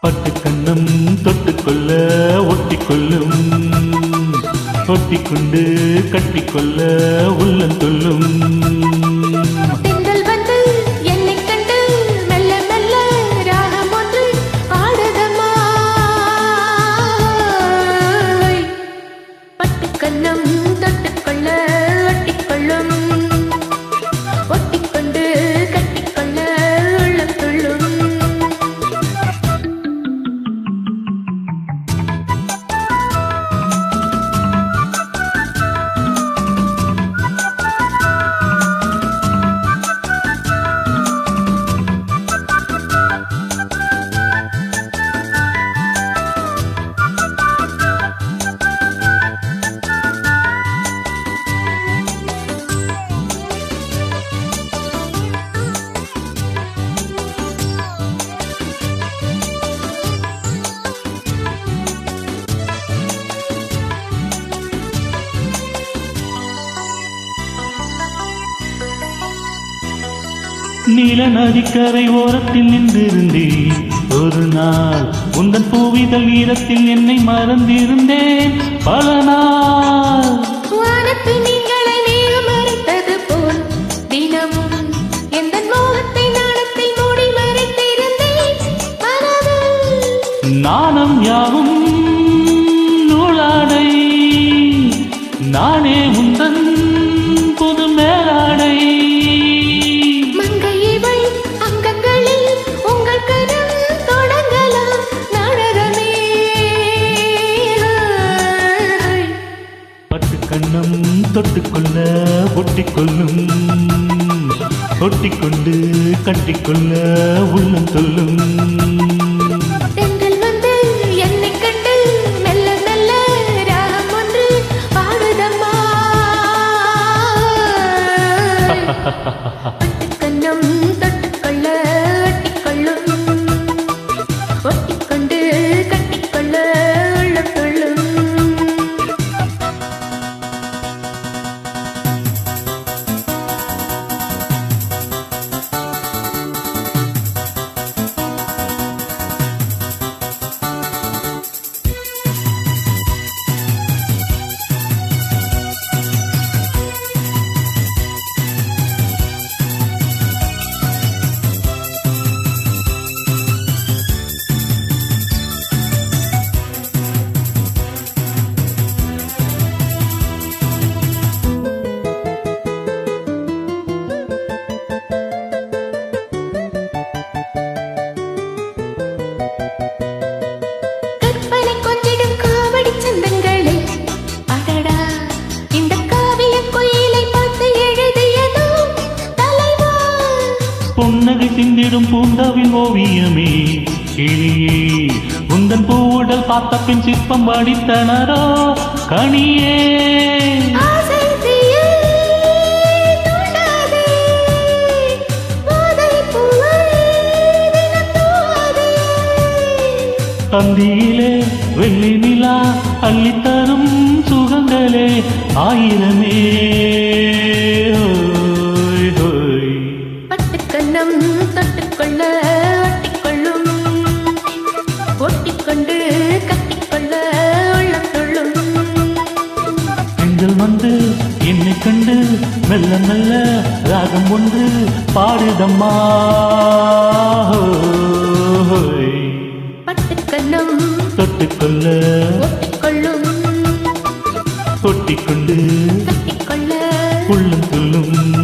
பட்டுக்கண்ணம் தொட்டுக்கொள்ள ஒட்டிக்கொள்ளும், ஒட்டிக்கொண்டு கட்டிக்கொள்ள உள்ளம் துள்ளும். நீல நதிக்கரை ஓரத்தில் நின்றிருந்தேன் ஒரு நாள், உந்தன் பூவிதழ் ஈரத்தில் என்னை மறந்திருந்தேன் பல நாள். நாணம் யாவும் நூலாடை, நானே உந்தன் புது மேலாடை. கண்ணம் தொட்டுக்கொள்ள ஒட்டிக்கொள்ளும், ஒட்டிக்கொண்டு கட்டிக்கொள்ள உள்ளம் சொல்லும். கண்ணம் தொட்டுக்கொள்ள ஒட்டிக்கொள்ளும், ஒட்டிக்கொண்டு கட்டிக்கொள்ள உள்ளம் சொல்லும். புன்னகை சிந்திடும் பூந்தாவின் ஓவியமே கிளியே, உந்தன் பூவுடல் பார்த்த பின் சிற்பம் வடித்தனரோ கனியே. தந்தியிலே வெள்ளி நிலா அள்ளித்தரும் சுகங்களே ஆயிரமே. கண்ணம் தொட்டுக்கொள்ள ஒட்டிக்கொள்ளும், ஒட்டிக்கொண்டு கட்டிக்கொள்ள உள்ளம் சொல்லும். பெண்கள் வந்து என்னை கண்டு மெல்ல மெல்ல ராகம் ஒன்று பாடுதம்மா. பட்டுக்கண்ணம் தொட்டுக்கொள்ள ஒட்டிக்கொள்ளும், ஒட்டிக்கொண்டு கட்டிக்கொள்ள உள்ளம் சொல்லும்.